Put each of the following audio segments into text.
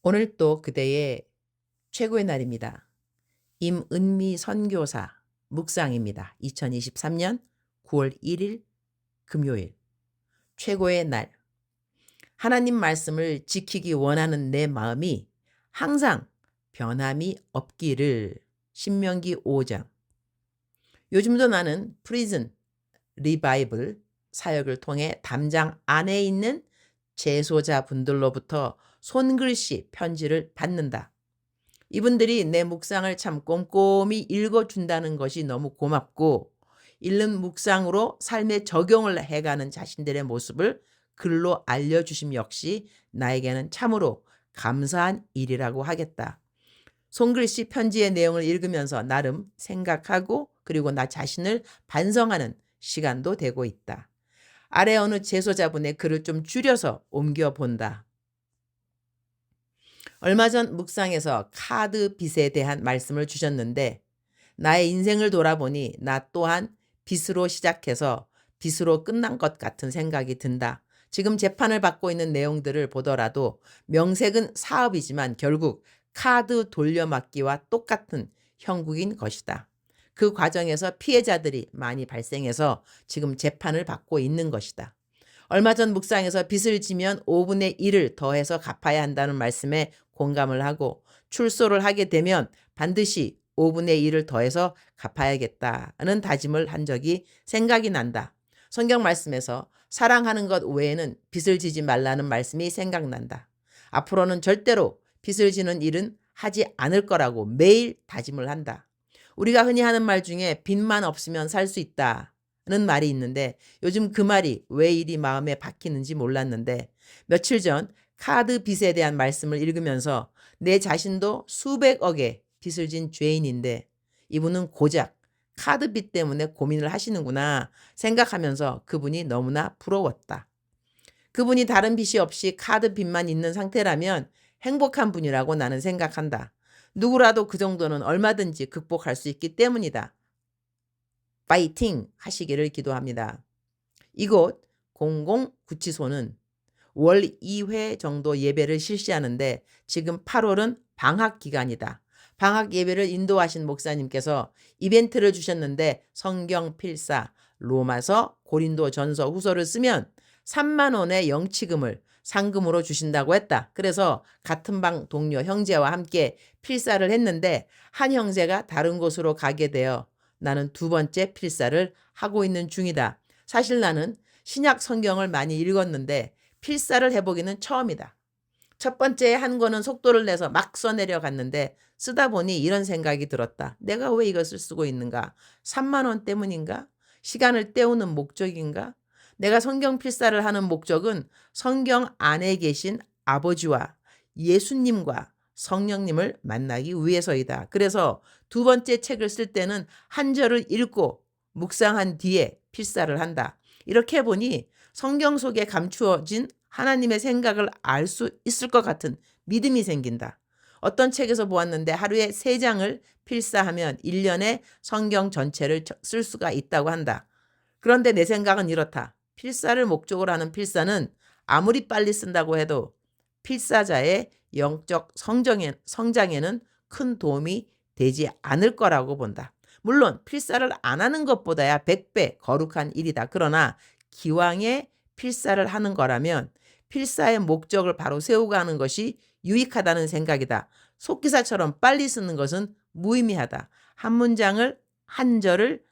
오늘 또 그대의 최고의 날입니다. 임은미 선교사 묵상입니다. 2023년 9월 1일 금요일 최고의 날. 하나님 말씀을 지키기 원하는 내 마음이 항상 변함이 없기를. 신명기 5장. 요즘도 나는 프리즌 리바이블 사역을 통해 담장 안에 있는 재소자분들로부터 손글씨 편지를 받는다. 이분들이 내 묵상을 참 꼼꼼히 읽어준다는 것이 너무 고맙고, 읽는 묵상으로 삶에 적용을 해가는 자신들의 모습을 글로 알려주심 역시 나에게는 참으로 감사한 일이라고 하겠다. 손글씨 편지의 내용을 읽으면서 나름 생각하고 그리고 나 자신을 반성하는 시간도 되고 있다. 아래 어느 제소자분의 글을 좀 줄여서 옮겨본다. 얼마 전 묵상에서 카드 빚에 대한 말씀을 주셨는데, 나의 인생을 돌아보니 나 또한 빚으로 시작해서 빚으로 끝난 것 같은 생각이 든다. 지금 재판을 받고 있는 내용들을 보더라도 명색은 사업이지만 결국 카드 돌려막기와 똑같은 형국인 것이다. 그 과정에서 피해자들이 많이 발생해서 지금 재판을 받고 있는 것이다. 얼마 전 묵상에서 빚을 지면 5분의 1을 더해서 갚아야 한다는 말씀에 공감을 하고, 출소를 하게 되면 반드시 5분의 1을 더해서 갚아야겠다는 다짐을 한 적이 생각이 난다. 성경 말씀에서 사랑하는 것 외에는 빚을 지지 말라는 말씀이 생각난다. 앞으로는 절대로 빚을 지는 일은 하지 않을 거라고 매일 다짐을 한다. 우리가 흔히 하는 말 중에 빚만 없으면 살 수 있다는 말이 있는데, 요즘 그 말이 왜 이리 마음에 박히는지 몰랐는데, 며칠 전 카드 빚에 대한 말씀을 읽으면서 내 자신도 수백억의 빚을 진 죄인인데 이분은 고작 카드 빚 때문에 고민을 하시는구나 생각하면서 그분이 너무나 부러웠다. 그분이 다른 빚이 없이 카드 빚만 있는 상태라면 행복한 분이라고 나는 생각한다. 누구라도 그 정도는 얼마든지 극복할 수 있기 때문이다. 파이팅 하시기를 기도합니다. 이곳 공공구치소는 월 2회 정도 예배를 실시하는데 지금 8월은 방학 기간이다. 방학 예배를 인도하신 목사님께서 이벤트를 주셨는데, 성경 필사, 로마서, 고린도 전서, 후서를 쓰면 3만 원의 영치금을 상금으로 주신다고 했다. 그래서 같은 방 동료 형제와 함께 필사를 했는데 한 형제가 다른 곳으로 가게 되어 나는 두 번째 필사를 하고 있는 중이다. 사실 나는 신약 성경을 많이 읽었는데 필사를 해보기는 처음이다. 첫 번째 한 권은 속도를 내서 막 써내려 갔는데 쓰다 보니 이런 생각이 들었다. 내가 왜 이것을 쓰고 있는가? 3만 원 때문인가? 시간을 때우는 목적인가? 내가 성경 필사를 하는 목적은 성경 안에 계신 아버지와 예수님과 성령님을 만나기 위해서이다. 그래서 두 번째 책을 쓸 때는 한 절을 읽고 묵상한 뒤에 필사를 한다. 이렇게 해보니 성경 속에 감추어진 하나님의 생각을 알 수 있을 것 같은 믿음이 생긴다. 어떤 책에서 보았는데 하루에 3장을 필사하면 1년에 성경 전체를 쓸 수가 있다고 한다. 그런데 내 생각은 이렇다. 필사를 목적으로 하는 필사는 아무리 빨리 쓴다고 해도 필사자의 영적 성장에는 큰 도움이 되지 않을 거라고 본다. 물론 필사를 안 하는 것보다야 100배 거룩한 일이다. 그러나 기왕에 필사를 하는 거라면 필사의 목적을 바로 세우고 하는 것이 유익하다는 생각이다. 속기사처럼 빨리 쓰는 것은 무의미하다. 한 문장을 한 절을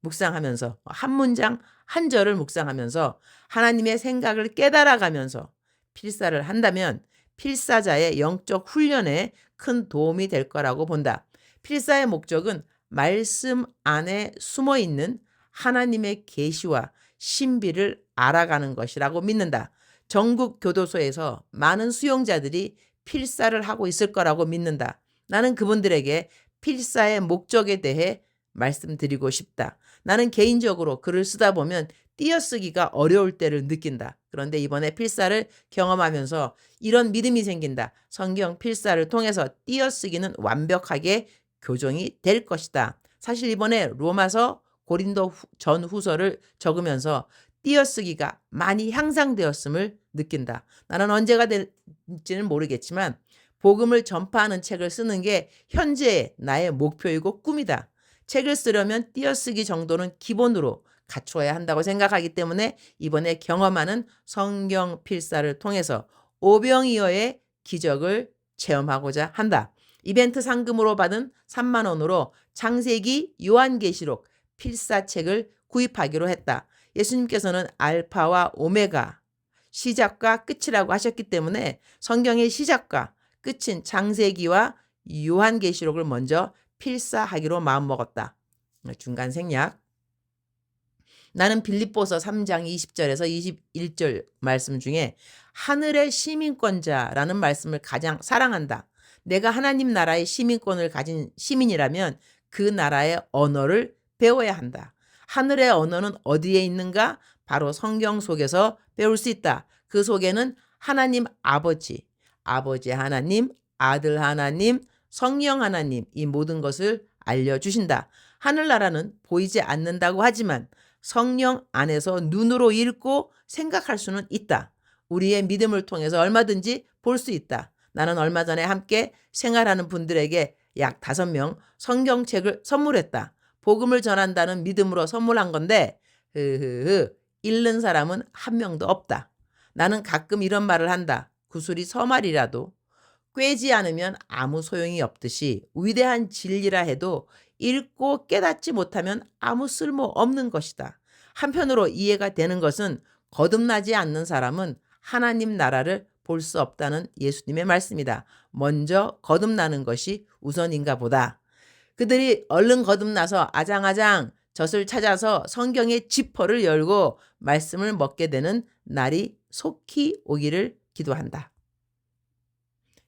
묵상하면서, 한 문장 한 절을 묵상하면서 하나님의 생각을 깨달아가면서 필사를 한다면 필사자의 영적 훈련에 큰 도움이 될 거라고 본다. 필사의 목적은 말씀 안에 숨어있는 하나님의 계시와 신비를 알아가는 것이라고 믿는다. 전국 교도소에서 많은 수용자들이 필사를 하고 있을 거라고 믿는다. 나는 그분들에게 필사의 목적에 대해 말씀드리고 싶다. 나는 개인적으로 글을 쓰다 보면 띄어쓰기가 어려울 때를 느낀다. 그런데 이번에 필사를 경험하면서 이런 믿음이 생긴다. 성경 필사를 통해서 띄어쓰기는 완벽하게 교정이 될 것이다. 사실 이번에 로마서, 고린도 전 후서를 적으면서 띄어쓰기가 많이 향상되었음을 느낀다. 나는 언제가 될지는 모르겠지만 복음을 전파하는 책을 쓰는 게 현재의 나의 목표이고 꿈이다. 책을 쓰려면 띄어쓰기 정도는 기본으로 갖추어야 한다고 생각하기 때문에 이번에 경험하는 성경 필사를 통해서 오병이어의 기적을 체험하고자 한다. 이벤트 상금으로 받은 3만 원으로 창세기, 요한계시록 필사책을 구입하기로 했다. 예수님께서는 알파와 오메가, 시작과 끝이라고 하셨기 때문에 성경의 시작과 끝인 창세기와 요한계시록을 먼저 필사하기로 마음먹었다. 중간 생략. 나는 빌립보서 3장 20절에서 21절 말씀 중에 하늘의 시민권자라는 말씀을 가장 사랑한다. 내가 하나님 나라의 시민권을 가진 시민이라면 그 나라의 언어를 배워야 한다. 하늘의 언어는 어디에 있는가? 바로 성경 속에서 배울 수 있다. 그 속에는 하나님 아버지, 아버지 하나님, 아들 하나님, 성령 하나님 이 모든 것을 알려주신다. 하늘나라는 보이지 않는다고 하지만 성령 안에서 눈으로 읽고 생각할 수는 있다. 우리의 믿음을 통해서 얼마든지 볼 수 있다. 나는 얼마 전에 함께 생활하는 분들에게 약 5명 성경책을 선물했다. 복음을 전한다는 믿음으로 선물한 건데 읽는 사람은 한 명도 없다. 나는 가끔 이런 말을 한다. 구슬이 서말이라도 꿰지 않으면 아무 소용이 없듯이 위대한 진리라 해도 읽고 깨닫지 못하면 아무 쓸모 없는 것이다. 한편으로 이해가 되는 것은 거듭나지 않는 사람은 하나님 나라를 볼 수 없다는 예수님의 말씀이다. 먼저 거듭나는 것이 우선인가 보다. 그들이 얼른 거듭나서 아장아장 젖을 찾아서 성경의 지퍼를 열고 말씀을 먹게 되는 날이 속히 오기를 기도한다.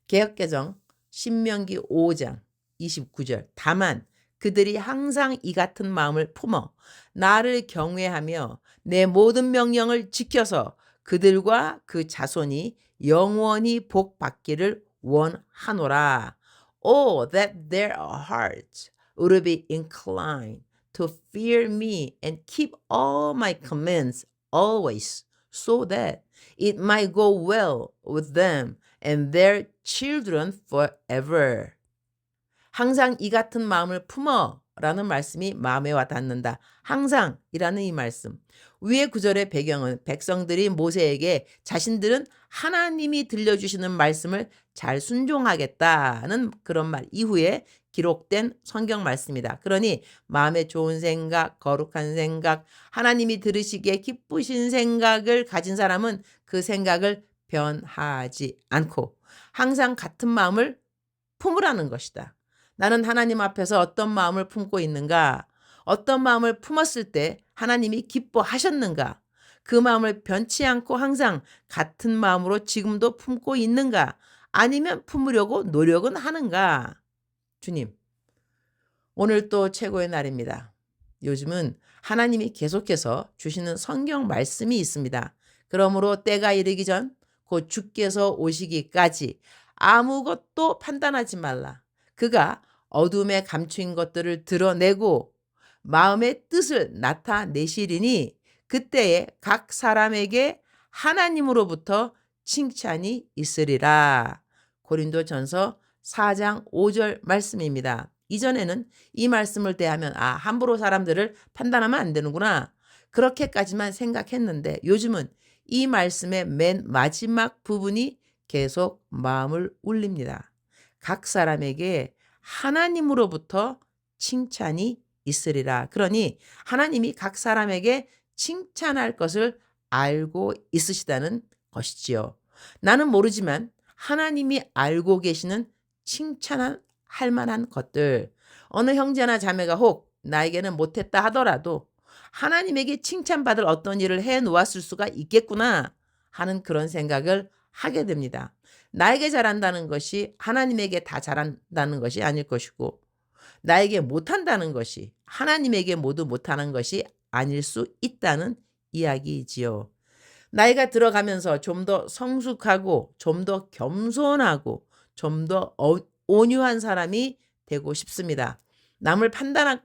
개역개정 신명기 5장 29절. 다만 그들이 항상 이 같은 마음을 품어 나를 경외하며 내 모든 명령을 지켜서 그들과 그 자손이 영원히 복 받기를 원하노라. Oh, that their hearts would be inclined to fear me and keep all my commands always, so that it might go well with them and their children forever. 항상 이 같은 마음을 품어 라는 말씀이 마음에 와 닿는다. 항상이라는 이 말씀. 위의 구절의 배경은 백성들이 모세에게 자신들은 하나님이 들려주시는 말씀을 잘 순종하겠다는 그런 말 이후에 기록된 성경 말씀이다. 그러니 마음에 좋은 생각, 거룩한 생각, 하나님이 들으시기에 기쁘신 생각을 가진 사람은 그 생각을 변하지 않고 항상 같은 마음을 품으라는 것이다. 나는 하나님 앞에서 어떤 마음을 품고 있는가? 어떤 마음을 품었을 때 하나님이 기뻐하셨는가? 그 마음을 변치 않고 항상 같은 마음으로 지금도 품고 있는가? 아니면 품으려고 노력은 하는가? 주님, 오늘 또 최고의 날입니다. 요즘은 하나님이 계속해서 주시는 성경 말씀이 있습니다. 그러므로 때가 이르기 전 곧 주께서 오시기까지 아무것도 판단하지 말라. 그가 어둠에 감추인 것들을 드러내고 마음의 뜻을 나타내시리니 그때에 각 사람에게 하나님으로부터 칭찬이 있으리라. 고린도전서 4장 5절 말씀입니다. 이전에는 이 말씀을 대하면 함부로 사람들을 판단하면 안 되는구나. 그렇게까지만 생각했는데 요즘은 이 말씀의 맨 마지막 부분이 계속 마음을 울립니다. 각 사람에게 하나님으로부터 칭찬이 있으리라. 그러니 하나님이 각 사람에게 칭찬할 것을 알고 있으시다는 것이지요. 나는 모르지만 하나님이 알고 계시는 칭찬할 만한 것들, 어느 형제나 자매가 혹 나에게는 못했다 하더라도 하나님에게 칭찬받을 어떤 일을 해놓았을 수가 있겠구나 하는 그런 생각을 하게 됩니다. 나에게 잘한다는 것이 하나님에게 다 잘한다는 것이 아닐 것이고 나에게 못한다는 것이 하나님에게 모두 못하는 것이 아닐 수 있다는 이야기이지요. 나이가 들어가면서 좀 더 성숙하고 좀 더 겸손하고 좀 더 온유한 사람이 되고 싶습니다. 남을 판단할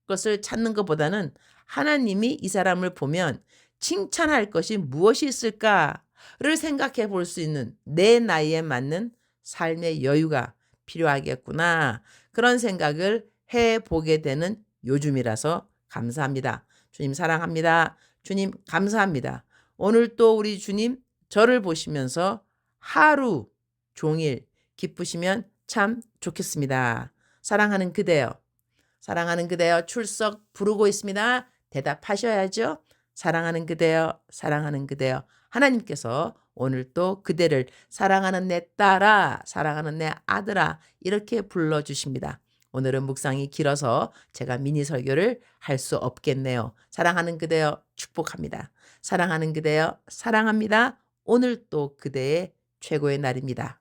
것을 찾는 것보다는 하나님이 이 사람을 보면 칭찬할 것이 무엇이 있을까를 생각해 볼 수 있는 내 나이에 맞는 삶의 여유가 필요하겠구나. 그런 생각을 해보게 되는 요즘이라서 감사합니다. 주님 사랑합니다. 주님 감사합니다. 오늘 또 우리 주님 저를 보시면서 하루 종일 기쁘시면 참 좋겠습니다. 사랑하는 그대여, 사랑하는 그대여 출석 부르고 있습니다. 대답하셔야죠. 사랑하는 그대여, 사랑하는 그대여. 하나님께서 오늘 또 그대를 사랑하는 내 딸아, 사랑하는 내 아들아 이렇게 불러주십니다. 오늘은 묵상이 길어서 제가 미니 설교를 할 수 없겠네요. 사랑하는 그대여 축복합니다. 사랑하는 그대여 사랑합니다. 오늘 또 그대의 최고의 날입니다.